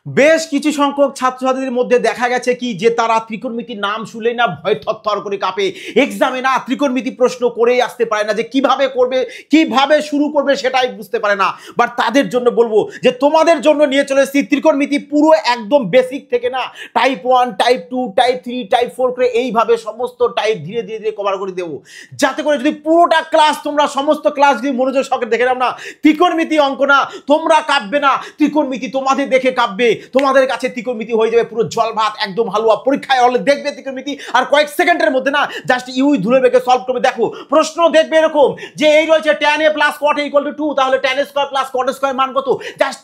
বেশ কিছু সংখ্যক ছাত্রছাত্রীদের মধ্যে দেখা গেছে কি যে তারা ত্রিকোণমিতির নাম শুনলেই না ভয় থরথর করে কাঁপে। এক্সামে না ত্রিকোণমিতি প্রশ্ন করেই আসতে পারে না, যে কিভাবে করবে কিভাবে শুরু করবে সেটাই বুঝতে পারে না। বাট তাদের জন্য বলবো যে তোমাদের জন্য নিয়ে চলে এসেছি ত্রিকোণমিতি পুরো একদম বেসিক থেকে না টাইপ 1 টাইপ 2 টাইপ 3 টাইপ 4 করে এইভাবে সমস্ত টাইপ ধীরে ধীরে ধীরে কভার করে দেবো, যাতে করে যদি পুরোটা ক্লাস তোমরা সমস্ত ক্লাস যদি মনোযোগ সহকারে দেখে নাও না, ত্রিকোণমিতি অঙ্ক না তোমরা কাঁপবে না, ত্রিকোণমিতি তোমাদের দেখে কাঁপবে। তোমাদের কাছে ত্রিকোণমিতি হয়ে যাবে পুরো জল ভাত একদম হালুয়া। পরীক্ষায় হলে দেখবে ত্রিকোণমিতি আর কয়েক সেকেন্ডের মধ্যে না জাস্ট ইউই ধুলে বেগে সলভ করবে। দেখো প্রশ্ন দেখবে এরকম যে এই রয়েছে tan a plus cot a equal to 2, তাহলে tan a square plus cot a square মান কত? জাস্ট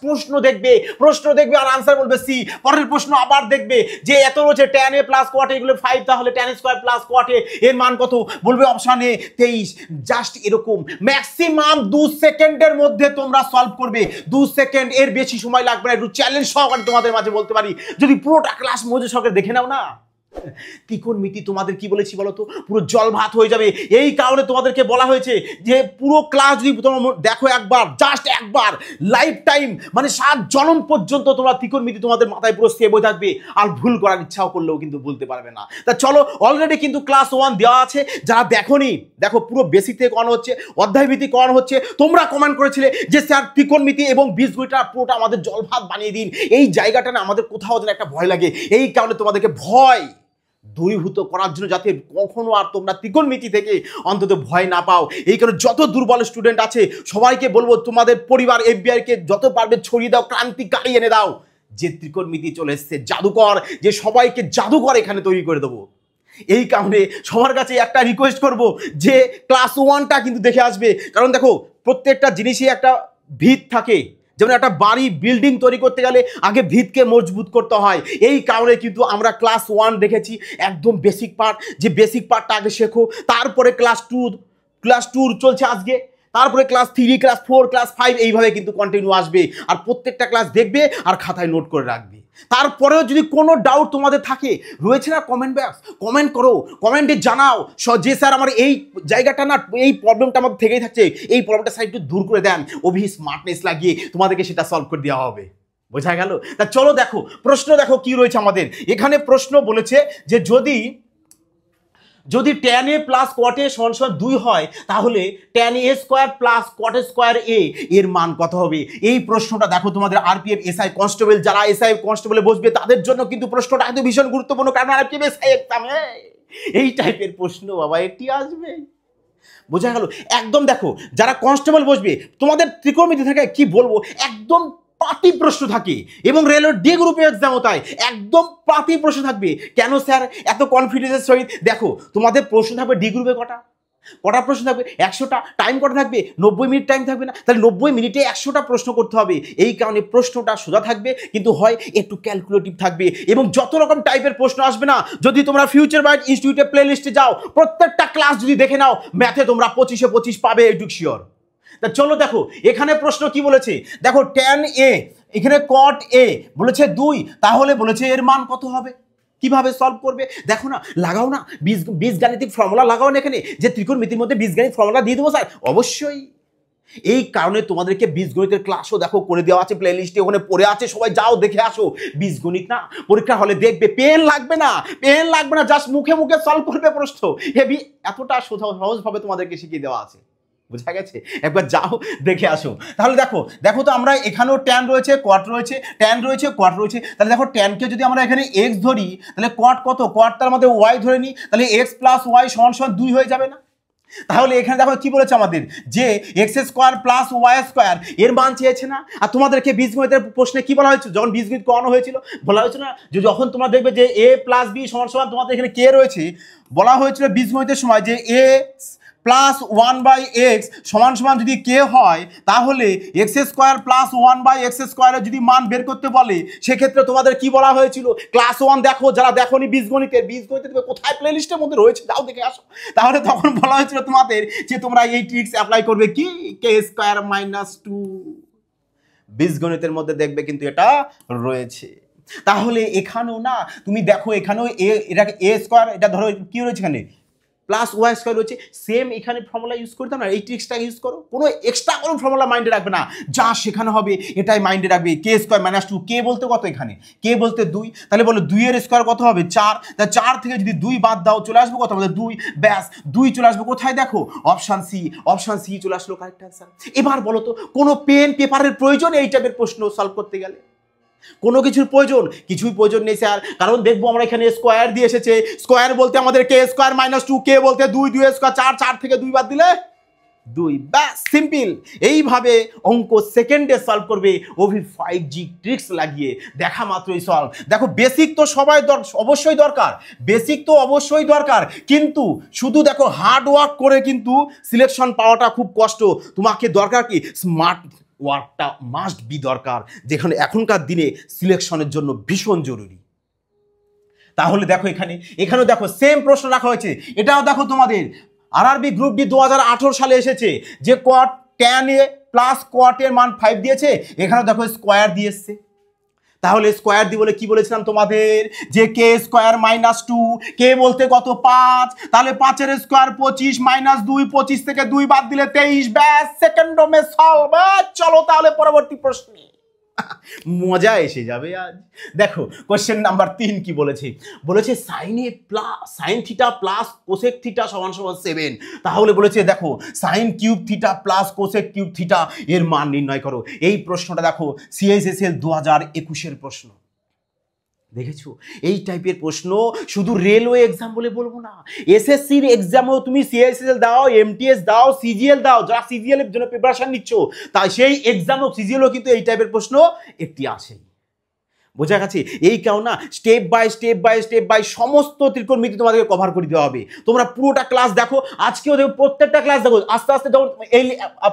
প্রশ্ন দেখবে আর আনসার বলবে সি। পরের প্রশ্ন আবার দেখবে যে এত রয়েছে tan a plus cot a equal 5, তাহলে tan a square plus cot a এর মান কত? বলবে অপশন এ 23। জাস্ট এরকম ম্যাক্সিমাম 2 সেকেন্ডের মধ্যে তোমরা সলভ করবে। 2 সেকেন্ড, এর বেশি সময় লাগবে না। একটু চ্যালেঞ্জ সহকারে তোমাদের মাঝে বলতে পারি, যদি পুরোটা ক্লাস মনোযোগ সহকারে দেখে নাও না, ত্রিকোণমিতি তোমাদের কি বলেছি বলো তো, পুরো জল ভাত হয়ে যাবে। এই কারণে তোমাদেরকে বলা হয়েছে যে পুরো ক্লাস যদি তোমরা দেখো একবার, জাস্ট একবার লাইফ টাইম মানে 7 জনম পর্যন্ত তোমরা ত্রিকোণমিতি তোমাদের মাথায় পুরো সেভ হয়ে থাকবে, আর ভুল করার ইচ্ছাও করলেও কিন্তু ভুলতে পারবে না। তা চলো, অলরেডি কিন্তু ক্লাস 1 দেওয়া আছে, যারা দেখোনি দেখো পুরো বেসিক থেকে করানো হচ্ছে, অধ্যায়ভিত্তিক করানো হচ্ছে। তোমরা কমেন্ট করেছিলে যে স্যার ত্রিকোণমিতি এবং বীজগণিতটা পুরোটা আমাদের জল ভাত বানিয়ে দিন। এই জায়গাটা না আমাদের কোথাও যেন একটা ভয় লাগে, এই কারণে তোমাদেরকে ভয় দূরীভূত করার জন্য, যাতে কখনো আর তোমরা ত্রিকোণমিতি থেকে অন্তত ভয় না পাও। এই কারণে যত দুর্বল স্টুডেন্ট আছে সবাইকে বলবো তোমাদের পরিবার এফবিআইকে যত পারবে ছড়িয়ে দাও, ক্রান্তিকারী এনে দাও, যে ত্রিকোণমিতি চলে এসছে জাদুকর, যে সবাইকে জাদুকর এখানে তৈরি করে দেবো। এই কারণে সবার কাছে একটা রিকোয়েস্ট করব যে ক্লাস 1টা কিন্তু দেখে আসবে। কারণ দেখো প্রত্যেকটা জিনিসই একটা ভিত থাকে, যেমন একটা বাড়ি বিল্ডিং তৈরি করতে গেলে আগে ভিতকে মজবুত করতে হয়। এই কারণে কিন্তু আমরা ক্লাস 1 দেখেছি একদম বেসিক পার্ট, যে বেসিক পার্টটা আগে শেখো, তারপরে ক্লাস 2 চলছে আজকে, তারপরে ক্লাস 3 ক্লাস 4 ক্লাস 5 এইভাবে কিন্তু কন্টিনিউ আসবে। আর প্রত্যেকটা ক্লাস দেখবে আর খাতায় নোট করে রাখবে। তারপরেও যদি কোনো ডাউট তোমাদের থাকে, রয়েছে না কমেন্ট বক্স, কমেন্ট করো, কমেন্টে জানাও যে স্যার আমার এই জায়গাটা না, এই প্রবলেমটা আমার থেকেই থাকছে, এই প্রবলেমটা স্যার একটু দূর করে দেন, অভি স্মার্টনেস লাগিয়ে তোমাদেরকে সেটা সলভ করে দেওয়া হবে। বোঝা গেল? তা চলো দেখো প্রশ্ন দেখো কি রয়েছে আমাদের এখানে। প্রশ্ন বলেছে যে যদি tan a plus cot a সমান 2 হয়, তাহলে tan a square plus cot a square a এর মান কত হবে? এই প্রশ্নটা দেখো তোমাদের আরপিএফ এসআই কনস্টেবল, যারা এসআই কনস্টেবলে বসবে তাদের জন্য কিন্তু প্রশ্নটা কিন্তু ভীষণ গুরুত্বপূর্ণ, কারণ আরপিএফ এসআই এক্সামে এই টাইপের প্রশ্ন বাবা এটি আসবে। বোঝা গেল? একদম দেখো যারা কনস্টেবল বসবে তোমাদের ত্রিকোণমিতি থাকে কি বলবো, একদম পাতি প্রশ্ন থাকে, এবং রেলওয়ে ডি গ্রুপে এক্সামও তাই একদম পাতি প্রশ্ন থাকবে। কেন স্যার এত কনফিডেন্সের সহিত? দেখো তোমাদের প্রশ্ন থাকবে ডি গ্রুপে কটা প্রশ্ন থাকবে? 100টা। টাইম কটা থাকবে? 90 মিনিট টাইম থাকবে না? তাহলে 90 মিনিটে 100টা প্রশ্ন করতে হবে। এই কারণে প্রশ্নটা সোজা থাকবে, কিন্তু হয় একটু ক্যালকুলেটিভ থাকবে, এবং যত রকম টাইপের প্রশ্ন আসবে না, যদি তোমরা ফিউচার বাইট ইনস্টিটিউটের প্লে লিস্টে যাও, প্রত্যেকটা ক্লাস যদি দেখে নাও, ম্যাথে তোমরা 25-এ 25 পাবে, এটুক শিওর। তা চলো দেখো এখানে প্রশ্ন কি বলেছে, দেখো tan a, এখানে cot a বলেছে 2, তাহলে বলেছে এর মান কত হবে? কিভাবে সলভ করবে দেখো না, লাগাও না বীজগাণিতিক ফর্মুলা, লাগাও না এখানে, যে ত্রিকোণমিতির মধ্যে বীজগাণিতিক ফর্মুলা দিয়ে দেবো স্যার, অবশ্যই। এই কারণে তোমাদেরকে বীজগণিতের ক্লাসও দেখো করে দেওয়া আছে, প্লে লিস্টে ওখানে পড়ে আছে, সবাই যাও দেখে আসো। বীজগণিত না পরীক্ষা হলে দেখবে, পেন লাগবে না, জাস্ট মুখে মুখে সলভ করবে প্রশ্ন। হেভি এতটা সহজভাবে তোমাদেরকে শিখিয়ে দেওয়া আছে। বোঝা গেছে? একবার যাও দেখে আসো। তাহলে দেখো তো আমরা এখানেও tan রয়েছে, cot রয়েছে, tan রয়েছে, cot রয়েছে। তাহলে দেখো tanকে যদি আমরা এখানে x ধরি, তাহলে cot কত? cot তার মধ্যে y ধরে নিই, তাহলে x প্লাস y সমান 2 হয়ে যাবে না? তাহলে এখানে দেখো কি বলেছে আমাদের, যে X square plus Y square এর মান চেয়েছে না? আর তোমাদেরকে বীজগণিতের প্রশ্নে কি বলা হয়েছিল, যখন বীজগণিত করানো হয়েছিল বলা হয়েছিল না, যে যখন তোমরা দেখবে যে a প্লাস বি সমান তোমাদের এখানে কে রয়েছে, বলা হয়েছিল বীজগণিতের সময় যে এক্স প্লাস 1/x সমান যদি কে হয়, তাহলে এক্স স্কোয়ার প্লাস 1/x স্কোয়ারের যদি মান বের করতে বলে, সেক্ষেত্রে তোমাদের কি বলা হয়েছিল? ক্লাস 1 দেখো, যারা দেখোনি বীজগণিতের কোথায় প্লে লিস্টের মধ্যে রয়েছে, যাও দেখে আসো। তাহলে তখন বলা হয়েছিল তোমাদের যে তোমরা এই ট্রিক্স অ্যাপ্লাই করবে, কি কে স্কোয়ার মাইনাস 2, বীজগণিতের মধ্যে দেখবে কিন্তু এটা রয়েছে। তাহলে এখানেও না তুমি দেখো, এখানেও এটাকে এ স্কোয়ার, এটা ধরো কি রয়েছে এখানে প্লাস ওয়াই স্কোয়ার রয়েছে, সেম এখানে ফর্মুলা ইউজ করতাম না, এই ট্রিক্সটা ইউজ করো, কোনো এক্সট্রা কোনো ফর্মুলা মাইন্ডে রাখবে না, যা শেখানো হবে এটাই মাইন্ডে রাখবে। কে স্কোয়ার মাইনাস 2, কে বলতে কত এখানে, কে বলতে 2, তাহলে বলো 2 এর স্কোয়ার কত হবে 4, তা 4 থেকে যদি 2 বাদ দাও চলে আসবে কত আমাদের 2, ব্যাস 2 চলে আসবে কোথায় দেখো অপশান সি চলে আসলো কারেক্ট অ্যান্সার। এবার বলো তো কোনো পেন পেপারের প্রয়োজন এই টাইপের প্রশ্ন সলভ করতে গেলে? কোনো কিছুর প্রয়োজন, কিছুই প্রয়োজন নেই স্যার, কারণ দেখবো আমরা এখানে স্কোয়ার দিয়ে এসেছে, স্কোয়ার বলতে আমাদের কে স্কোয়ার মাইনাস 2, কে বলতে 2, 2 স্কোয়ার 4, 4 থেকে 2 বাদ দিলে 2, ব্যাস সিম্পল। এইভাবে অঙ্ক সেকেন্ডে সলভ করবে ওভি 5G ট্রিক্স লাগিয়ে, দেখা মাত্রই সলভ। দেখো বেসিক তো সবাই অবশ্যই দরকার, বেসিক তো অবশ্যই দরকার, কিন্তু শুধু দেখো হার্ড ওয়ার্ক করে কিন্তু সিলেকশন পাওয়াটা খুব কষ্ট। তোমাকে দরকার কি স্মার্ট ওয়ার্কটা মাস্ট বি দরকার, যেখানে এখনকার দিনে সিলেকশনের জন্য ভীষণ জরুরি। তাহলে দেখো এখানেও দেখো সেম প্রশ্ন রাখা হয়েছে, এটাও দেখো তোমাদের আরআরবি গ্রুপ ডি 2018 সালে এসেছে, যে কট ট্যান এ প্লাস কট এর মান 5 দিয়েছে, এখানেও দেখো স্কোয়ার দিয়ে এসছে। তাহলে স্কোয়ার দিয়ে বলে কি বলেছিলাম তোমাদের, যে কে স্কোয়ার মাইনাস 2, কে বলতে কত 5, তাহলে 5 এর স্কোয়ার 25 মাইনাস 2, 25 থেকে 2 বাদ দিলে 23, ব্যাস সেকেন্ডো মে সলভ। চলো তাহলে পরবর্তী প্রশ্নে মজা এসে যাবে আজ। দেখো কোশ্চেন নাম্বার 3 কি বলেছে, বলেছে sign theta plus cosec theta সমান সমান 7। তাহলে বলেছে দেখো sine cube theta plus cosec cube theta এর মান নির্ণয় করো। এই প্রশ্নটা দেখো সিএইচএসএল 2021 প্রশ্ন। দেখেছো এই টাইপের প্রশ্ন শুধু রেলওয়ে এক্সাম বলে বলবো না, এসএসসির এক্সামেও তুমি সিএইচএসএল দাও, এমটিএস দাও, সিজিএল দাও, যারা সিজিএল এর জন্য প্রিপারেশন নিচ্ছ, তাই সেই এক্সামও সিজিএলও কিন্তু এই টাইপের প্রশ্ন একটি আসে। বোঝা গেছে? এই কারণ না স্টেপ বাই সমস্ত ত্রিকোণমিতি তোমাদেরকে কভার করে দেওয়া হবে। তোমরা পুরোটা ক্লাস দেখো, আজকেও দেখো, প্রত্যেকটা ক্লাস দেখো, আস্তে আস্তে যখন এই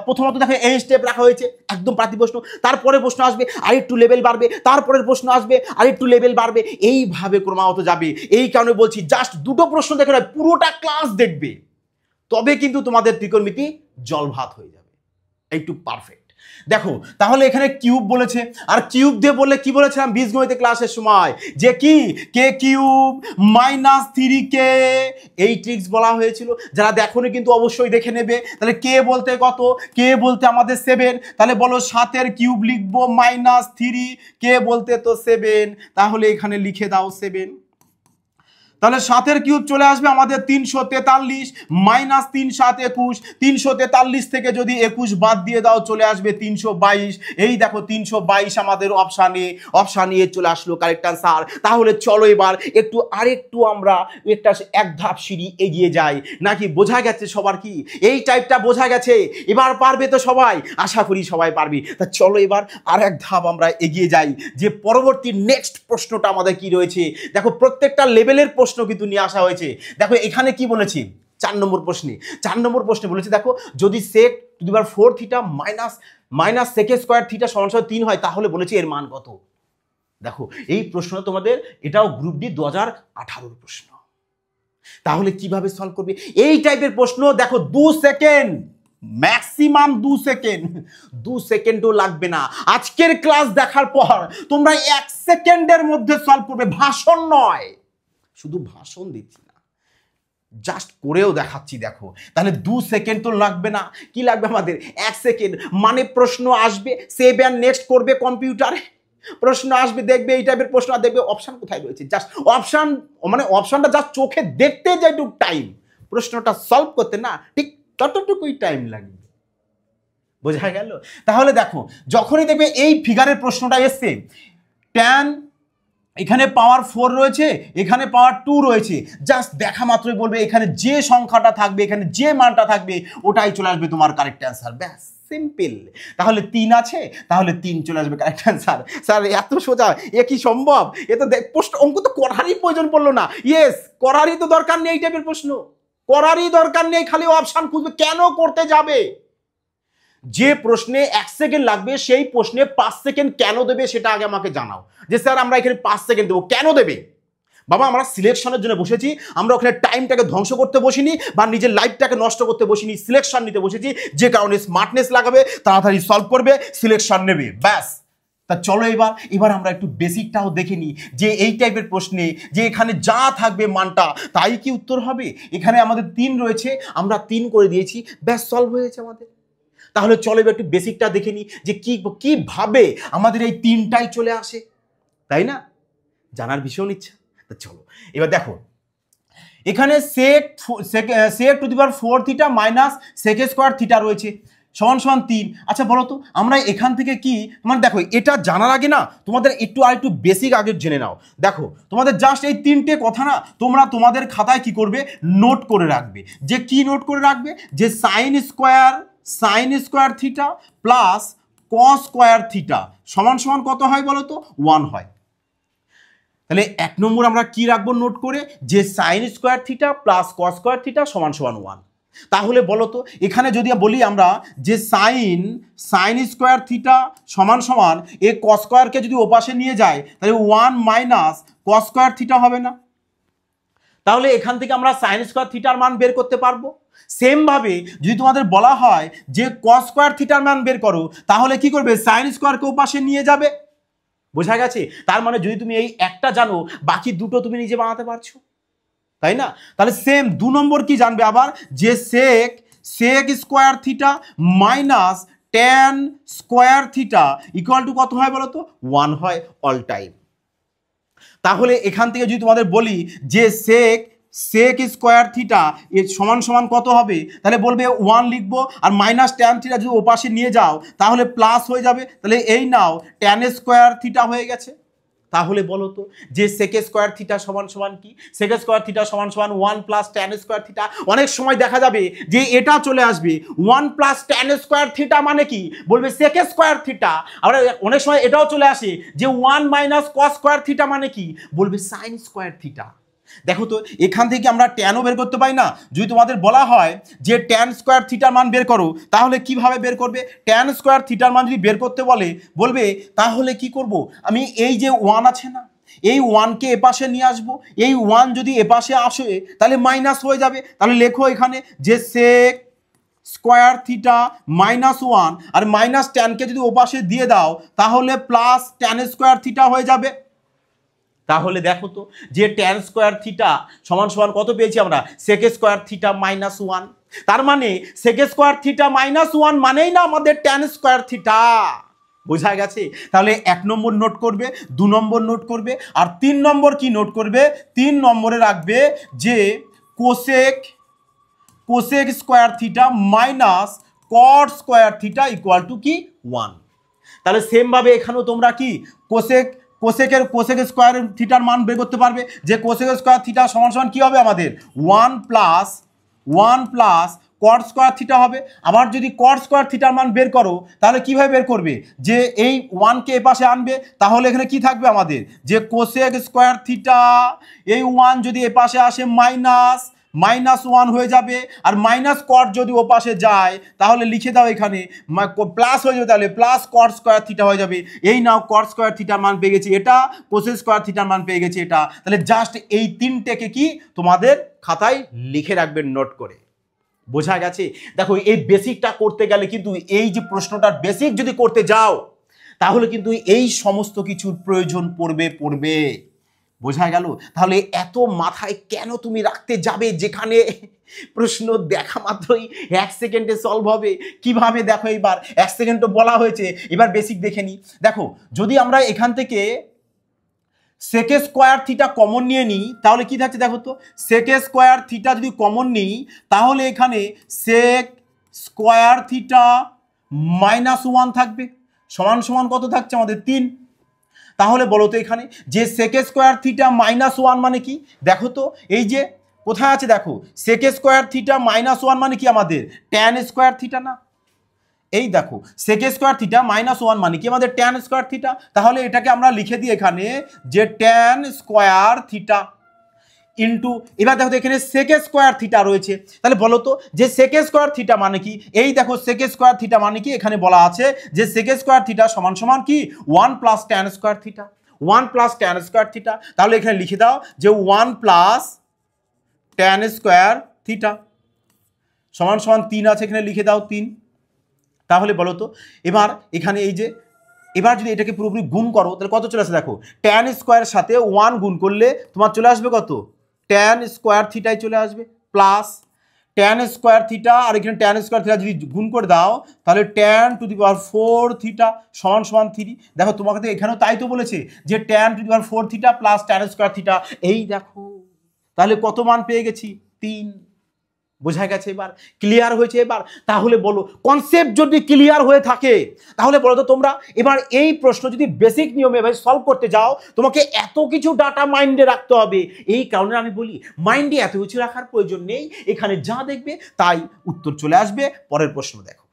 প্রথমত দেখো এই স্টেপ রাখা হয়েছে একদম প্রাতি প্রশ্ন, তারপরে প্রশ্ন আসবে আর একটু লেভেল বাড়বে, তারপরের প্রশ্ন আসবে আর একটু লেভেল বাড়বে, এইভাবে ক্রমাগত যাবে। এই কারণে বলছি জাস্ট দুটো প্রশ্ন দেখে নয়, পুরোটা ক্লাস দেখবে, তবে কিন্তু তোমাদের ত্রিকোণমিতি জলভাত হয়ে যাবে, একটু পারফেক্ট। দেখো তাহলে এখানে কিউব বলেছে, আর কিউব দিয়ে বললে কি বলেছিলাম বীজগণিত ক্লাসের সময়, যে কি কে কিউব মাইনাস 3k, এই ট্রিক্স বলা হয়েছিল। যারা দেখোনি কিন্তু অবশ্যই দেখে নেবে। তাহলে কে বলতে কত, কে বলতে আমাদের 7, তাহলে বলো 7 এর কিউব লিখবো মাইনাস 3, কে বলতে তো 7, তাহলে এখানে লিখে দাও 7। তাহলে 7 এর কিউব চলে আসবে আমাদের 343 মাইনাস 3 7 21, 343 থেকে যদি 21 বাদ দিয়ে দাও চলে আসবে 322। এই দেখো 322 আমাদের অপশান এ চলে আসলো কারেক্ট আনসার। তাহলে চলো এবার আরেকটু আমরা এক ধাপ সিঁড়ি এগিয়ে যাই, নাকি বোঝা গেছে সবার? কি এই টাইপটা বোঝা গেছে? এবার পারবে তো সবাই? আশা করি সবাই পারবে। তা চলো এবার আর এক ধাপ আমরা এগিয়ে যাই, যে পরবর্তী নেক্সট প্রশ্নটা আমাদের কি রয়েছে। দেখো প্রত্যেকটা লেভেলের প্রশ্ন কিন্তু নিয়ে আসা হয়েছে। দেখো এখানে কি বলেছি 4 নম্বর প্রশ্নে বলেছে দেখো যদি sec two the power 4 theta minus sec square theta সমান 3 হয়, তাহলে বলেছি এর মান কত। দেখো এই প্রশ্নটা তোমাদের এটাও গ্রুপ ডি 2018 প্রশ্ন। তাহলে কিভাবে সলভ করবে এই টাইপের প্রশ্ন? দেখো 2 সেকেন্ড ম্যাক্সিমাম 2 সেকেন্ডও লাগবে না। আজকের ক্লাস দেখার পর তোমরা 1 সেকেন্ডের মধ্যে সলভ করবে। ভাষণ নয়, শুধু ভাষণ দিচ্ছি না, জাস্ট করেও দেখাচ্ছি। দেখো তাহলে 2 সেকেন্ড তো লাগবে না, কি লাগবে আমাদের 1 সেকেন্ড। মানে প্রশ্ন আসবে, সেভ অ্যান্ড নেক্সট করবে কম্পিউটারে, প্রশ্ন আসবে দেখবে এই টাইপের প্রশ্ন, আর দেখবে অপশন কোথায় রয়েছে, জাস্ট অপশনটা জাস্ট চোখে দেখতে যায় একটু টাইম, প্রশ্নটা সলভ করতে না ঠিক ততটুকুই টাইম লাগবে। বোঝা গেল? তাহলে দেখো যখনই দেখবে এই ফিগারের প্রশ্নটা এসছে, ট্যান এখানে পাওয়ার 4 রয়েছে, এখানে পাওয়ার 2 রয়েছে, জাস্ট দেখা মাত্রই বলবে এখানে যে সংখ্যাটা থাকবে, এখানে যে মানটা থাকবে ওটাই চলে আসবে তোমার কারেক্ট অ্যান্সার। ব্যাস সিম্পল। তাহলে 3 আছে, তাহলে 3 চলে আসবে কারেক্ট অ্যান্সার। স্যার এত সোজা, এ কি সম্ভব? এ তো অঙ্ক তো করারই প্রয়োজন পড়লো না। ইয়েস, করারই তো দরকার নেই এই টাইপের প্রশ্ন, করারই দরকার নেই, খালি অপশন খুঁজবে। কেন করতে যাবে? যে প্রশ্নে 1 সেকেন্ড লাগবে সেই প্রশ্নে 5 সেকেন্ড কেন দেবে সেটা আগে আমাকে জানাও। যে স্যার আমরা এখানে 5 সেকেন্ড দেবো, কেন দেবে? বাবা আমরা সিলেকশনের জন্য বসেছি, আমরা ওখানে টাইমটাকে ধ্বংস করতে বসিনি বা নিজের লাইফটাকে নষ্ট করতে বসিনি, সিলেকশন নিতে বসেছি। যে কারণে স্মার্টনেস লাগাবে, তাড়াতাড়ি সলভ করবে, সিলেকশন নেবে, ব্যাস। তা চলো এবার আমরা একটু বেসিকটাও দেখে নিই যে এই টাইপের প্রশ্নে যে এখানে যা থাকবে মানটা তাই কি উত্তর হবে। এখানে আমাদের 3 রয়েছে, আমরা 3 করে দিয়েছি, ব্যাস সলভ হয়েছে আমাদের। তাহলে চলো এবার একটু বেসিকটা দেখে নিই যে কিভাবে আমাদের এই 3টাই চলে আসে, তাই না? জানার ভীষণ ইচ্ছা। তা চলো এবার দেখো, এখানে sec two the power 4 theta minus sec square theta রয়েছে সমান সমান 3। আচ্ছা বলো তো আমরা এখান থেকে কি, মানে দেখো এটা জানার আগে না তোমাদের একটু বেসিক আগে জেনে নাও। দেখো তোমাদের জাস্ট এই 3টে কথা না তোমরা তোমাদের খাতায় কি করবে, নোট করে রাখবে। যে কি নোট করে রাখবে, যে sine square theta plus cos square theta সমান সমান কত হয় বলো তো, 1 হয়। তাহলে 1 নম্বর আমরা কি রাখবো নোট করে, যে sine square theta plus cos square theta সমান সমান 1। তাহলে বলো তো এখানে যদি বলি আমরা যে সাইন স্কোয়ার থিটা সমান সমান এই কস স্কোয়ারকে যদি ওপাশে নিয়ে যায় তাহলে 1 মাইনাস কস স্কোয়ার থিটা হবে না? তাহলে এখান থেকে আমরা সাইন স্কোয়ার থিটার মান বের করতে পারবো। সেম ভাবে যদি তোমাদের বলা হয় যে কস স্কোয়ার থিটার মান বের করো, তাহলে কি করবে, সাইন স্কোয়ারকে ওপাশে নিয়ে যাবে। বোঝা গেছে? তার মানে যদি তুমি এই একটা জানো, বাকি দুটো তুমি নিজে বানাতে পারছো, তাই না? তাহলে সেম 2 নম্বর কি জানবে আবার, যে sec square theta minus tan square theta equal to কত হয় বলো তো, 1 হয় অল টাইম। তাহলে এখান থেকে যদি তোমাদের বলি যে সেক স্কোয়ার থিটা এর সমান সমান কত হবে, তাহলে বলবে 1 লিখবো, আর মাইনাস ট্যান থিটা যদি ওপাশে নিয়ে যাও তাহলে প্লাস হয়ে যাবে। তাহলে এই নাও ট্যান স্কোয়ার থিটা হয়ে গেছে। তাহলে বলো তো যে সেক স্কোয়ার থিটা সমান সমান কি, সেক স্কোয়ার থিটা সমান সমান 1 প্লাস ট্যান স্কোয়ার থিটা। অনেক সময় দেখা যাবে যে এটা চলে আসবে 1 প্লাস ট্যান স্কোয়ার থিটা মানে কি, বলবে সেক স্কোয়ার থিটা। আবার অনেক সময় এটাও চলে আসে যে 1 মাইনাস কস স্কোয়ার থিটা মানে কি, বলবে সাইন স্কোয়ার থিটা। দেখো তো এখান থেকে আমরা ট্যানও বের করতে পারি না। যদি তোমাদের বলা হয় যে ট্যান স্কোয়ার থিটার মান বের করো, তাহলে কিভাবে বের করবে, ট্যান স্কোয়ার থিটার মান যদি বের করতে বলবে তাহলে কি করব, আমি এই যে 1 আছে না, এই 1কে এপাশে নিয়ে আসবো। এই 1 যদি এপাশে আসে তাহলে মাইনাস হয়ে যাবে। তাহলে লেখো এখানে যে সেক স্কোয়ার থিটা মাইনাস 1, আর মাইনাস ট্যানকে যদি ওপাশে দিয়ে দাও তাহলে প্লাস ট্যান স্কোয়ার থিটা হয়ে যাবে। তাহলে দেখো তো যে ট্যান স্কোয়ার থিটা সমান সমান কত পেয়েছি আমরা, সেক স্কোয়ার থিটা মাইনাস 1। তার মানে সেক স্কোয়ার থিটা মাইনাস 1 মানেই না আমাদের ট্যান স্কোয়ার থিটা। বোঝা গেছে? তাহলে 1 নম্বর নোট করবে, 2 নম্বর নোট করবে, আর 3 নম্বর কি নোট করবে, 3 নম্বরে রাখবে যে cosec square theta minus cot square theta equal two কি 1। তাহলে সেম ভাবে এখানেও তোমরা কি কোসেক স্কোয়ার থিটার মান বের করতে পারবে, যে কোসেক স্কোয়ার থিটা সমান সমান কি হবে আমাদের 1 প্লাস কট স্কোয়ার থিটা হবে। আবার যদি কট স্কোয়ার থিটার মান বের করো তাহলে কিভাবে বের করবে, যে এই 1কে এপাশে আনবে, তাহলে এখানে কি থাকবে আমাদের, যে কোসেক স্কোয়ার থিটা এই 1 যদি এপাশে আসে মাইনাস 1 হয়ে যাবে, আর মাইনাস কট যদি ওপাশে যায় তাহলে লিখে দাও এখানে প্লাস হয়ে যাবে, তাহলে প্লাস কট স্কোয়ার থিটা হয়ে যাবে। এই নাও কট স্কোয়ার থিটার মান পেয়ে গেছি এটা, কোসেক স্কোয়ার থিটার মান পেয়ে গেছি এটা। তাহলে জাস্ট এই 3টেকে কি তোমাদের খাতায় লিখে রাখবেন নোট করে। বোঝা গেছে? দেখো এই বেসিকটা করতে গেলে কিন্তু এই যে প্রশ্নটার বেসিক যদি করতে যাও তাহলে কিন্তু এই সমস্ত কিছুর প্রয়োজন পড়বে। বোঝা গেল? তাহলে এত মাথায় কেন তুমি রাখতে যাবে, যেখানে প্রশ্ন দেখা মাত্রই 1 সেকেন্ডে সলভ হবে। কিভাবে দেখো, এবার 1 সেকেন্ড তো বলা হয়েছে, এবার বেসিক দেখে নি। দেখো যদি আমরা এখান থেকে সেক স্কোয়ার থিটা কমন নিয়ে নিই তাহলে কি থাকছে দেখো তো, সেক স্কোয়ার থিটা যদি কমন নিই তাহলে এখানে সেক স্কোয়ার থিটা মাইনাস 1 থাকবে সমান সমান কত থাকছে আমাদের 3। তাহলে বলো তো এখানে যে সেক স্কোয়ার থিটা মাইনাস 1 মানে কি, দেখো তো এই যে কোথায় আছে দেখো, সেক স্কোয়ার থিটা মাইনাস 1 মানে কি আমাদের ট্যান স্কোয়ার থিটা না। এই দেখো সেক স্কোয়ার থিটা মাইনাস 1 মানে কি আমাদের ট্যান স্কোয়ার থিটা। তাহলে এটাকে আমরা লিখে দিই এখানে যে ট্যান স্কোয়ার থিটা ইন্টু, এবার দেখো এখানে সেক স্কোয়ার থিটা রয়েছে। তাহলে বলো তো যে সেক স্কোয়ার থিটা মানে কি, এই দেখো সেক স্কোয়ার থিটা মানে কি, এখানে বলা আছে যে সেক স্কোয়ার থিটা সমান সমান কি 1 plus tan square theta, 1 plus tan square theta. তাহলে এখানে লিখে দাও যে 1 প্লাস ট্যান স্কোয়ার থিটা সমান সমান 3 আছে, এখানে লিখে দাও 3। তাহলে বলো তো এবার এখানে এই যে এবার যদি এটাকে পুরোপুরি গুণ করো তাহলে কত চলে আসে দেখো, ট্যান স্কোয়ারের সাথে 1 গুণ করলে তোমার চলে আসবে কত, ট্যান স্কোয়ার থিটাই চলে আসবে, প্লাস ট্যান স্কোয়ার থিটা, আর এখানে ট্যান স্কোয়ার থিটা যদি গুণ করে দাও তাহলে tan two the power 4 theta সমান সমান 3। দেখো তোমাকে তো এখানেও তাই তো বলেছে যে tan two the power 4 theta plus tan square theta, এই দেখো তাহলে কত মান পেয়ে গেছি, 3। বোঝা গেছে, এবার ক্লিয়ার হয়েছে। এবার তাহলে বলো, কনসেপ্ট যদি ক্লিয়ার হয়ে থাকে তাহলে বলো তো তোমরা এবার এই প্রশ্ন যদি বেসিক নিয়মে ভাই সলভ করতে যাও তোমাকে এত কিছু ডাটা মাইন্ডে রাখতে হবে। এই কারণে আমি বলি মাইন্ডে এত কিছু রাখার প্রয়োজন নেই, এখানে যা দেখবে তাই উত্তর চলে আসবে। পরের প্রশ্ন দেখো,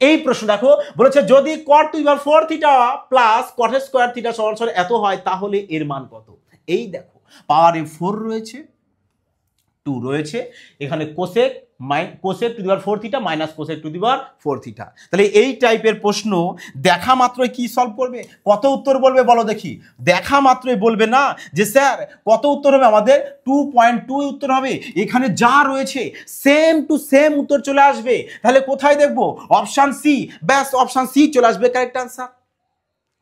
এই প্রশ্ন দেখো বলেছে যদি cot two the power 4 theta plus cot square theta সমান সমান এত হয় তাহলে এর মান কত। এই দেখো পাওয়ারে 4 রয়েছে, 2 রয়েছে, এখানে cosec to the power 4 theta minus cosec to the power 4 theta. তাহলে এই টাইপের প্রশ্ন দেখা মাত্রই কি সলভ করবে, কত উত্তর বলবে বলো দেখি। দেখা মাত্রই বলবে না যে স্যার কত উত্তর হবে, আমাদের 2.2 উত্তর হবে। এখানে যা রয়েছে সেম টু সেম উত্তর চলে আসবে। তাহলে কোথায় দেখবো, অপশন সি, ব্যাস অপশন সি চলে আসবে কারেক্ট আনসার,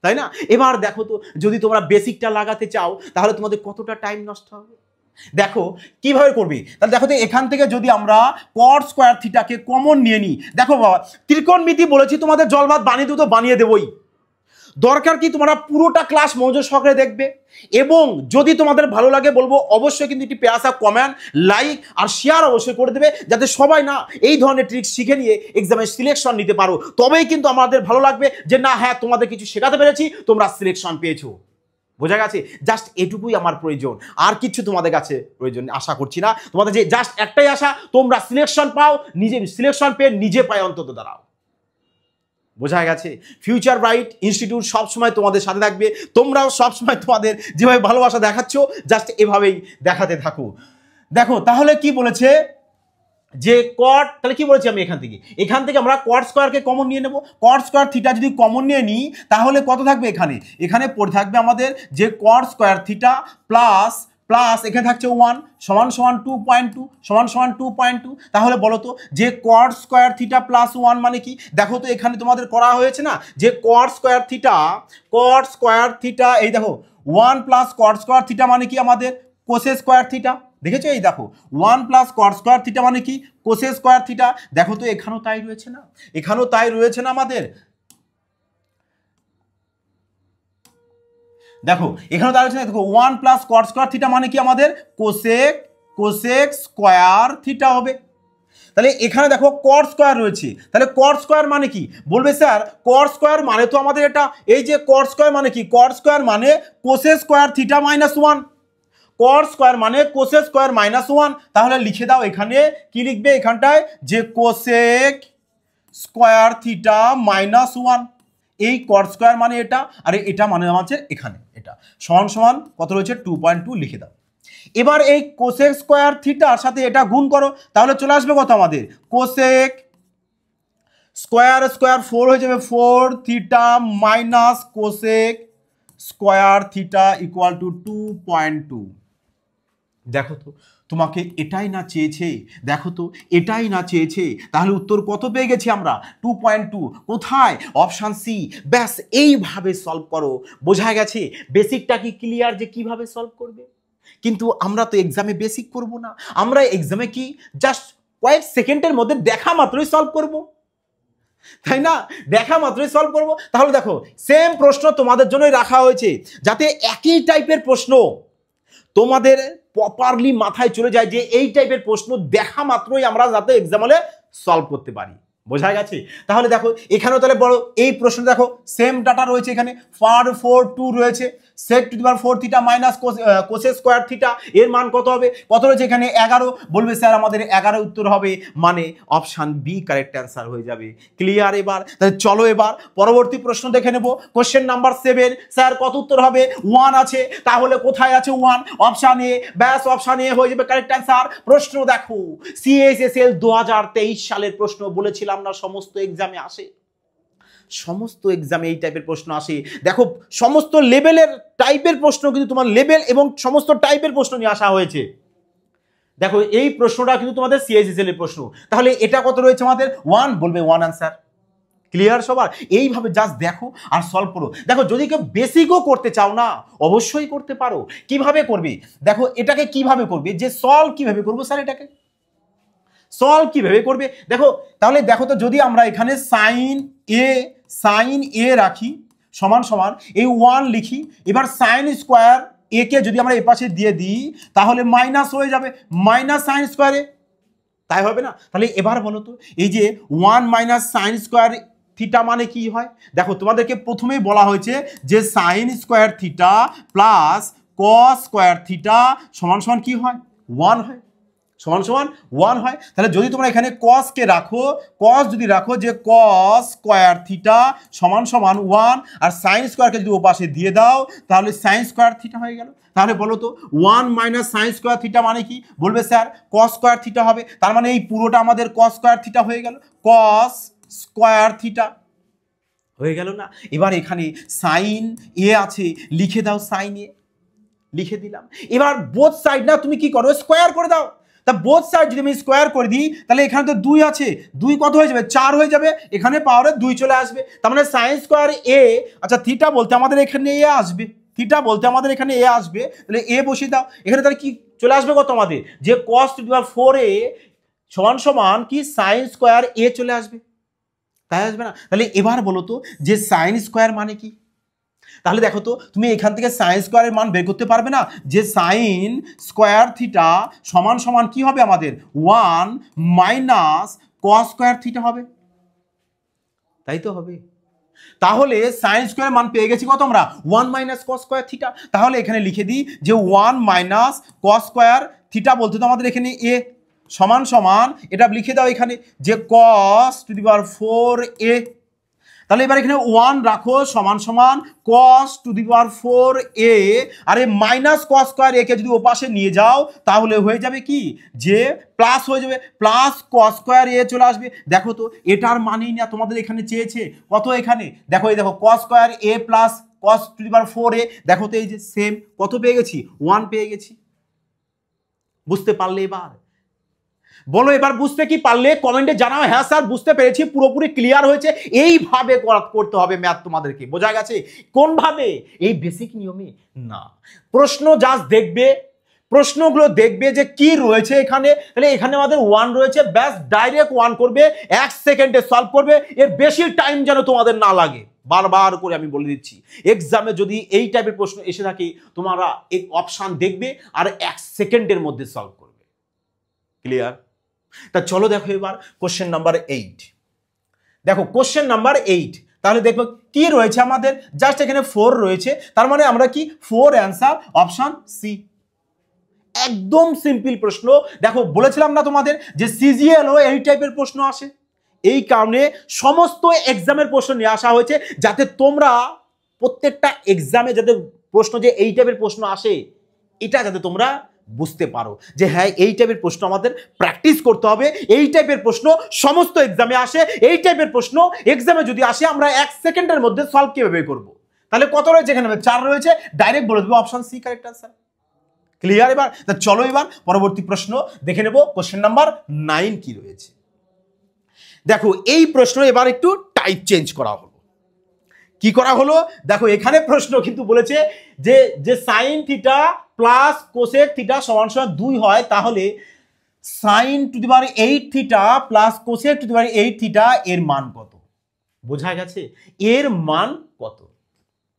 তাই না? এবার দেখো তো যদি তোমরা বেসিকটা লাগাতে চাও তাহলে তোমাদের কতটা টাইম নষ্ট হবে। দেখো কিভাবে করবে, তাহলে দেখো তো এখান থেকে যদি আমরা cot স্কয়ার থিটাকে কমন নিয়ে নিই, দেখো বাবা ত্রিকোণমিতি বলেছি তোমাদের জল ভাত বানিয়ে দেবো তো বানিয়ে দেবই, দরকার কি তোমরা পুরোটা ক্লাস মনোযোগ সহকারে দেখবে। এবং যদি তোমাদের ভালো লাগে বলবো অবশ্যই কিন্তু একটি পেয়াসা কমেন্ট লাইক আর শেয়ার অবশ্যই করে দেবে, যাতে সবাই না এই ধরনের ট্রিক্স শিখে নিয়ে এক্সামে সিলেকশন নিতে পারো। তবেই কিন্তু আমাদের ভালো লাগবে যে না হ্যাঁ তোমাদের কিছু শেখাতে পেরেছি, তোমরা সিলেকশন পেয়েছো। বোঝা গেছে, জাস্ট এটুকুই আমার প্রয়োজন, আর কিছু তোমাদের কাছে প্রয়োজন আশা করছি না। তোমাদের যে জাস্ট একটাই আশা, তোমরা সিলেকশন পাও, নিজে সিলেকশন পেয়ে নিজে পায়ে অন্তত দাঁড়াও। বোঝা গেছে, ফিউচার ব্রাইট ইনস্টিটিউট সবসময় তোমাদের সাথে থাকবে, তোমরাও সবসময় তোমাদের যেভাবে ভালোবাসা দেখাচ্ছ জাস্ট এভাবেই দেখাতে থাকো। দেখো তাহলে কি বলেছে যে cot, তাহলে কি বলেছি আমি এখান থেকে আমরা cot স্কয়ারকে কমন নিয়ে নেব। cot স্কয়ার থিটা যদি কমন নিয়ে নিই তাহলে কত থাকবে, এখানে পড়ে থাকবে আমাদের যে cot স্কয়ার থিটা প্লাস এখানে থাকছে 1 সমান সমান 2.2 সমান সমান 2.2। তাহলে বলো তো যে cot স্কয়ার থিটা প্লাস 1 মানে কি, দেখো তো এখানে তোমাদের করা হয়েছে না যে cot স্কয়ার থিটা, এই দেখো 1 প্লাস cot স্কয়ার থিটা মানে কি আমাদের কোসেক স্কয়ার থিটা, দেখেছো? এই দেখো 1 প্লাস cot স্কয়ার থিটা মানে কি কোসেক স্কয়ার থিটা। দেখো তো এখানেও তাই রয়েছে না, আমাদের দেখো এখানেও তাই রয়েছে না। দেখো 1 প্লাস cot স্কয়ার থিটা মানে কি আমাদের কোসেক স্কয়ার থিটা হবে। তাহলে এখানে দেখো cot স্কয়ার রয়েছে, তাহলে cot স্কয়ার মানে কি বলবে স্যার, cot স্কয়ার মানে তো আমাদের এটা, এই যে cot স্কয়ার মানে কি, cot স্কয়ার মানে cosec square theta minus 1, cot square মানে কোসেক স্কয়ার মাইনাস 1। তাহলে লিখে দাও এখানে কি লিখবে, এখানটায় যে কোসেক স্কয়ার থিটা মাইনাস 1, এই cot স্কয়ার মানে এটা, আর এটা মানে হচ্ছে এখানে এটা সমান সমান কত রয়েছে 2.2 লিখে দাও। এবার এই কোসেক স্কয়ার থিটার সাথে এটা গুণ করো, তাহলে চলে আসবে কত আমাদের, কোসেক স্কয়ার 4 হয়ে যাবে 4 theta minus cosec square theta equal two 2.2। দেখো তো তোমাকে এটাই না চেয়েছে, তাহলে উত্তর কত পেয়ে গেছি আমরা, 2.2। কোথায়, অপশান সি। ব্যাস এইভাবে সলভ করো। বোঝা গেছে বেসিকটা কি ক্লিয়ার যে কিভাবে সলভ করবে। কিন্তু আমরা তো এক্সামে বেসিক করব না, আমরা এক্সামে কি জাস্ট কয়েক সেকেন্ডের মধ্যে দেখা মাত্রই সলভ করব, তাই না? দেখা মাত্রই সলভ করব। তাহলে দেখো সেম প্রশ্ন তোমাদের জন্যই রাখা হয়েছে, যাতে একই টাইপের প্রশ্ন তোমাদের প্রপারলি মাথায় চলে যায়, যে এই টাইপের প্রশ্ন দেখা মাত্রই আমরা যাতে এক্সাম হলে সলভ করতে পারি। বোঝা গেছে? তাহলে দেখো এখানেও তাহলে বড় এই প্রশ্ন দেখো সেম ডাটা রয়েছে, এখানে 4 রয়েছে, sec two the power 4 theta minus cosec square theta, এর মান কত হবে, কত রয়েছে এখানে 11। বলবে স্যার আমাদের 11 উত্তর হবে, মানে অপশান বি কারেক্ট অ্যান্সার হয়ে যাবে। ক্লিয়ার? এবার তাহলে চলো এবার পরবর্তী প্রশ্ন দেখে নেব। কোশ্চেন নাম্বার 7, স্যার কত উত্তর হবে, 1 আছে, তাহলে কোথায় আছে 1, অপশান এ, ব্যাস অপশান এ হয়ে যাবে কারেক্ট অ্যান্সার। প্রশ্ন দেখো সিএসএসএল 2023 সালের প্রশ্ন, বলেছিলাম না সমস্ত এক্সামে আসে, সমস্ত এক্সামে এই টাইপের প্রশ্ন আসে। দেখো সমস্ত লেভেলের টাইপের প্রশ্ন কিন্তু তোমার লেভেল এবং সমস্ত টাইপের প্রশ্ন নিয়ে আসা হয়েছে। দেখো এই প্রশ্নটা কিন্তু তোমাদের সিএসএসএল এর প্রশ্ন। তাহলে এটা কত রয়েছে আমাদের 1, বলবে 1 আনসার। ক্লিয়ার সবার? এইভাবে জাস্ট দেখো আর সলভ করো। দেখো যদি কেউ বেসিকও করতে চাও না অবশ্যই করতে পারো। কিভাবে করবে দেখো, এটাকে কিভাবে করবে, যে সলভ কিভাবে করবো স্যার, এটাকে সলভ কিভাবে করবে দেখো। তাহলে দেখো তো, যদি আমরা এখানে সাইন এ রাখি সমান সমান এই 1 লিখি, এবার সাইন স্কোয়ার এ কে যদি আমরা এ পাশে দিয়ে দিই তাহলে মাইনাস হয়ে যাবে, মাইনাস সাইন স্কোয়ার এ, তাই হবে না? তাহলে এবার বলো তো, এই যে 1 মাইনাস সাইন স্কোয়ার থিটা মানে কি হয়? দেখো তোমাদেরকে প্রথমেই বলা হয়েছে যে sine square theta plus cos square theta সমান সমান কি হয়? 1 হয়, সমান সমান 1 হয়। তাহলে যদি তোমরা এখানে কস কে রাখো, কস যদি রাখো যে কস স্কোয়ার থিটা সমান সমান 1, আর সাইন স্কোয়ারকে যদি ও পাশে দিয়ে দাও তাহলে সাইন স্কোয়ার থিটা হয়ে গেল। তাহলে বলো তো 1 মাইনাস সাইন স্কোয়ার থিটা মানে কি? বলবে স্যার কস স্কোয়ার থিটা হবে, তার মানে এই পুরোটা আমাদের কস স্কোয়ার থিটা হয়ে গেল, কস স্কোয়ার থিটা হয়ে গেল না? এবার এখানে সাইন এ আছে, লিখে দাও সাইন এ, লিখে দিলাম। এবার বোথ সাইড না তুমি কি করো, স্কোয়ার করে দাও। তা বোথ সাইড যদি আমি স্কোয়ার করে দিই তাহলে এখানে তো 2 আছে, 2 কত হয়ে যাবে? 4 হয়ে যাবে, এখানে পাওয়ারে 2 চলে আসবে। তার মানে সাইন স্কোয়ার এ, আচ্ছা থিটা বলতে আমাদের এখানে এ আসবে, থিটা বলতে আমাদের এখানে এ আসবে, তাহলে এ বসিয়ে দাও। এখানে তাহলে কি চলে আসবে কত আমাদের, যে cos two the power 4a সমান সমান কি সাইন স্কোয়ার এ চলে আসবে, তাই আসবে না? তাহলে এবার বলো তো যে সাইন স্কোয়ার মানে কি? তাহলে দেখো তো, তুমি এখান থেকে সাইন স্কোয়ারের মান বের করতে পারবে না, যে সাইন স্কোয়ার থিটা সমান সমান কি হবে আমাদের? 1 মাইনাস কস স্কোয়ার থিটা হবে, তাই তো হবে। তাহলে সাইন স্কোয়ার মান পেয়ে গেছি কত আমরা? 1 মাইনাস কস স্কোয়ার থিটা। তাহলে এখানে লিখে দিই যে 1 মাইনাস কস স্কোয়ার থিটা বলতে তো আমাদের এখানে এ সমান সমান, এটা লিখে দাও এখানে যে কস টু দি পাওয়ার 4a। তাহলে এবার এখানে 1 রাখো সমান সমান cos two the power 4a, আর এই মাইনাস cos স্কয়ার a কে যদি ওপাশে নিয়ে যাও তাহলে হয়ে যাবে কি, যে প্লাস হয়ে যাবে, প্লাস cos স্কয়ার a চলে আসবে। দেখো তো এটার মানেই না তোমাদের এখানে চেয়েছে কত, এখানে দেখো এই দেখো cos square a plus cos two the power 4a, দেখো তো এই যে সেম কত পেয়ে গেছি, 1 পেয়ে গেছি। বুঝতে পারলে? এবার বলো, এবার বুঝতে কি পারলে কমেন্টে জানাও হ্যাঁ স্যার বুঝতে পেরেছি, পুরোপুরি ক্লিয়ার হয়েছে। এইভাবে করতে হবে ম্যাথ তোমাদেরকে, বোঝা গেছে? কোন ভাবে? এই বেসিক নিয়মে না, প্রশ্ন জাস্ট দেখবে, প্রশ্নগুলো দেখবে যে কি রয়েছে এখানে। তাহলে এখানে আমাদের 1 রয়েছে, ব্যাস ডাইরেক্ট 1 করবে, 1 সেকেন্ডে সলভ করবে, এর বেশি টাইম যেন তোমাদের না লাগে। বারবার করে আমি বলে দিচ্ছি, এক্সামে যদি এই টাইপের প্রশ্ন এসে থাকে তোমরা এই অপশন দেখবে আর 1 সেকেন্ডের মধ্যে সলভ করবে। ক্লিয়ার? তা চলো দেখো এবার কোশ্চেন নাম্বার 8। দেখো কোশ্চেন নাম্বার 8, তাহলে দেখো কি রয়েছে আমাদের, জাস্ট এখানে 4 রয়েছে, তার মানে আমরা কি 4 অ্যান্সার অপশন সি। একদম সিম্পল প্রশ্ন। দেখো বলেছিলাম না তোমাদের যে সিজিএল ও এই টাইপের প্রশ্ন আসে, এই কারণে সমস্ত এক্সামের প্রশ্ন নিয়ে আসা হয়েছে যাতে তোমরা প্রত্যেকটা এক্সামে যাতে প্রশ্ন যে এই টাইপের প্রশ্ন আসে এটা যাতে তোমরা বুঝতে পারো যে হ্যাঁ এই টাইপের প্রশ্ন আমাদের প্র্যাকটিস করতে হবে, এই টাইপের প্রশ্ন সমস্ত এক্সামে আসে, এই টাইপের প্রশ্ন এক্সামে যদি আসে আমরা 1 সেকেন্ডের মধ্যে সলভ কিভাবে করব। তাহলে কত রয়েছে এখানে? 4 রয়েছে, ডাইরেক্ট বলে দেবো option C correct answer. Clear? এবার চলো এবার পরবর্তী প্রশ্ন দেখে নেব, কোশ্চেন নাম্বার 9 কি রয়েছে। দেখো এই প্রশ্ন এবার একটু টাইপ চেঞ্জ করা হলো। কি করা হলো? দেখো এখানে প্রশ্ন কিন্তু বলেছে যে sine theta plus cosec theta সমান সমান 2 হয়, তাহলে sine to the power 8 theta plus cosec to the power 8 theta এর মান কত? বোঝা গেছে? এর মান কত?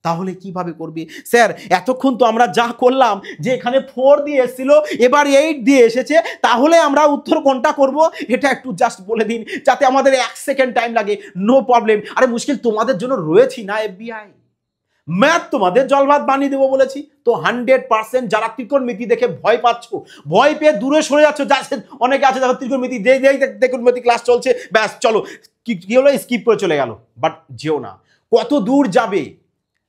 তাহলে কিভাবে করবে স্যার? এতক্ষণ তো আমরা যা করলাম যে এখানে 4 দিয়ে এসেছিল, এবার 8 দিয়ে এসেছে, তাহলে আমরা উত্তর কোনটা করব এটা একটু জাস্ট বলে দিন যাতে আমাদের 1 সেকেন্ড টাইম লাগে। No problem. আরে মুশকিল তোমাদের জন্য রয়েছি না এফবিআই, ম্যাথ তোমাদের জলভাত বানিয়ে দেবো বলেছি তো। 100% যারা ত্রিকোণমিতি দেখে ভয় পাচ্ছ, ভয় পেয়ে দূরে সরে যাচ্ছ, অনেকে আছে দেখো ত্রিকোণমিতি ত্রিকোণমিতি ক্লাস চলছে, ব্যাস চলো কি হলো স্কিপ করে চলে গেল। বাট যেও না, কত দূর যাবে?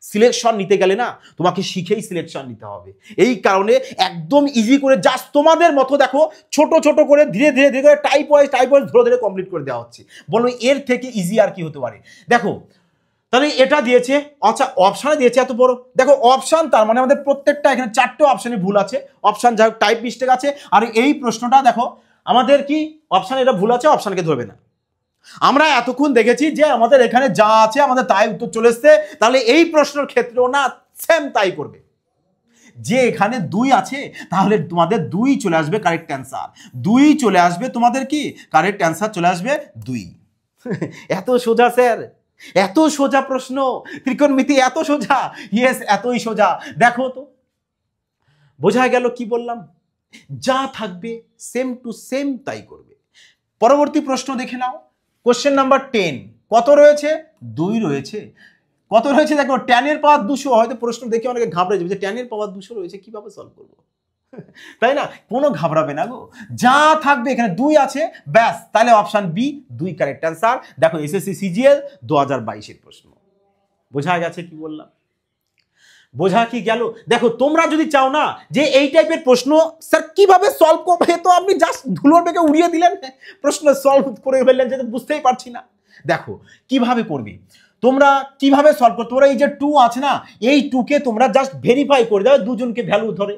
সিলেকশন নিতে গেলে না তোমাকে শিখেই সিলেকশন নিতে হবে। এই কারণে একদম ইজি করে জাস্ট তোমাদের মতো দেখো ছোট ছোট করে ধীরে ধীরে ধীরে করে টাইপ ওয়াইজ ধরে ধরে কমপ্লিট করে দেওয়া হচ্ছে। বলো এর থেকে ইজি আর কি হতে পারে? দেখো তাহলে এটা দিয়েছে, আচ্ছা অপশানে দিয়েছে এত বড়, দেখো অপশান, তার মানে আমাদের প্রত্যেকটা এখানে 4টে অপশানে ভুল আছে, অপশান যাই হোক টাইপ মিস্টেক আছে। আর এই প্রশ্নটা দেখো আমাদের কি অপশান এটা ভুল আছে, অপশানকে ধরবে না। আমরা এতক্ষণ দেখেছি যে আমাদের এখানে যা আছে আমাদের তাই উত্তর চলে এসছে, তাহলে এই প্রশ্নের ক্ষেত্রেও না সেম তাই করবে। যে এখানে 2 আছে তাহলে তোমাদের 2 চলে আসবে কারেক্ট অ্যান্সার, 2 চলে আসবে তোমাদের কি কারেক্ট অ্যান্সার চলে আসবে 2। এত সোজা স্যার, এত সোজা প্রশ্ন, ত্রিকোণমিতি এত সোজা? ইয়েস, এতই সোজা। দেখো তো বোঝা গেল কি বললাম, যা থাকবে সেম টু সেম তাই করবে। পরবর্তী প্রশ্ন দেখে নাও, কোশ্চেন নাম্বার 10। কত রয়েছে? 2 রয়েছে। কত রয়েছে দেখো, tan এর পাওয়ার 200। হয়তো প্রশ্ন দেখে অনেকে ঘাবড়ে যাবে যে tan এর পাওয়ার 200 রয়েছে, কিভাবে সলভ করবো? তাই না? কোনো ঘাবড়াবে না গো, যা থাকবে এখানে 2 আছে ব্যাস, তাহলে অপশন বি 2 কারেক্ট অ্যান্সার। দেখো এসএসসি সিজিএল 2022 এর প্রশ্ন। বোঝা গেছে কি বললাম? বোঝা কি গেল? দেখো তোমরা যদি চাও না যে এই টাইপের প্রশ্ন স্যার কিভাবে সলভ করবে, তো আপনি জাস্ট ধুলোর বেগে উড়িয়ে দিলেন, প্রশ্ন সলভ করে ফেললেন যে বুঝতেই পারছি না। দেখো কিভাবে করবে, তোমরা কিভাবে সলভ করো, তোমরা এই যে 2 আছে না, এই 2 কে তোমরা জাস্ট ভেরিফাই করে দাও দুজনকে ভ্যালু ধরে।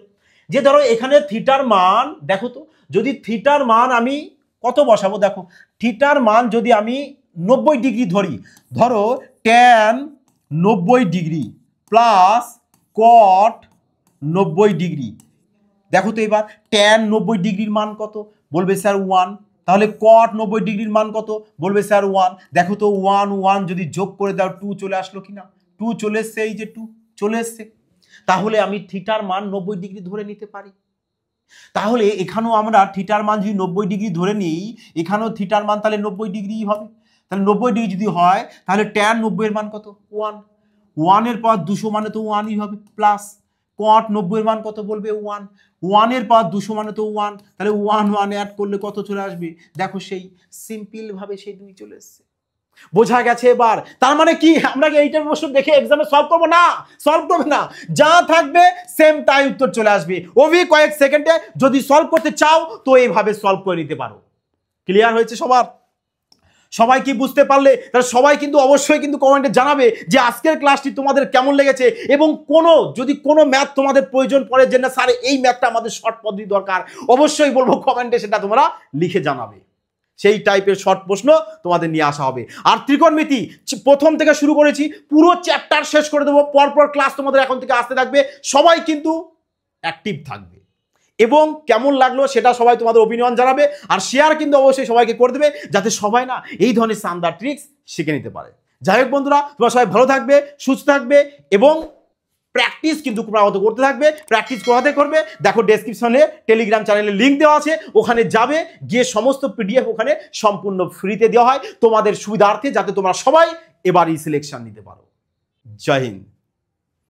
যে ধরো এখানে থিটার মান, দেখো তো যদি থিটার মান আমি কত বসাবো, দেখো থিটার মান যদি আমি 90 ডিগ্রি ধরি, ধরো tan 90 degree plus cot 90 degree. দেখো তো এবার tan 90 ডিগ্রির মান কত, বলবে স্যার 1। তাহলে কট 90 ডিগ্রির মান কত, বলবে স্যার 1। দেখো তো 1 1 যদি যোগ করে দাও 2 চলে আসলো কিনা, 2 চলে এসছে, এই যে 2 চলে এসছে। তাহলে আমি থিটার মান 90 ডিগ্রি ধরে নিতে পারি। তাহলে এখানেও আমরা থিটার মান যদি 90 ডিগ্রি ধরে নিই, এখানেও থিটার মান তাহলে 90 ডিগ্রি হবে। তাহলে 90 ডিগ্রি যদি হয় তাহলে tan 90 এর মান কত, 1। 1 এর পাওয়ার 200 মানে তো 1ই হবে, প্লাস কট 90 এর মান কত, বলবে 1। 1 এর পাওয়ার 200 মানে তো 1, তাহলে 1 1 অ্যাড করলে কত চলে আসবে, দেখো সেই সিম্পল ভাবে সেই 2 চলে এসছে। বোঝা গেছে এবার? তার মানে কি আমরা কি এইটার প্রশ্ন দেখে এক্সামে সলভ করবো না? সলভ করবে না, যা থাকবে সেম তাই উত্তর চলে আসবে। ওভি কয়েক সেকেন্ডে যদি সলভ করতে চাও তো এইভাবে সলভ করে নিতে পারো। ক্লিয়ার হয়েছে সবার? সবাই কি বুঝতে পারলে? তাহলে সবাই কিন্তু অবশ্যই কিন্তু কমেন্টে জানাবে যে আজকের ক্লাসটি তোমাদের কেমন লেগেছে, এবং যদি কোনো ম্যাথ তোমাদের প্রয়োজন পড়ে যে না স্যার এই ম্যাথটা আমাদের শর্ট পদ্ধতি দরকার, অবশ্যই বলবো কমেন্টে সেটা তোমরা লিখে জানাবে। সেই টাইপের শর্ট প্রশ্ন তোমাদের নিয়ে আসা হবে। আর ত্রিকোণমিতি প্রথম থেকে শুরু করেছি, পুরো চ্যাপ্টার শেষ করে দেবো, পরপর ক্লাস তোমাদের এখন থেকে আসতে থাকবে। সবাই কিন্তু অ্যাক্টিভ থাকবে, এবং কেমন লাগলো সেটা সবাই তোমাদের ওপিনিয়ন জানাবে। আর শেয়ার কিন্তু অবশ্যই সবাইকে করে দেবে, যাতে সবাই না এই ধরনের শানদার ট্রিক্স শিখে নিতে পারে। যাই হোক বন্ধুরা, তোমরা সবাই ভালো থাকবে, সুস্থ থাকবে, এবং প্র্যাকটিস কিন্তু ক্রমাগত করতে থাকবে। প্র্যাকটিস কোথাতে করবে, দেখো ডেসক্রিপশনে টেলিগ্রাম চ্যানেলের লিঙ্ক দেওয়া আছে, ওখানে যাবে, গিয়ে সমস্ত পিডিএফ ওখানে সম্পূর্ণ ফ্রিতে দেওয়া হয় তোমাদের সুবিধার্থে, যাতে তোমরা সবাই এবারই সিলেকশন নিতে পারো। জয় হিন্দ।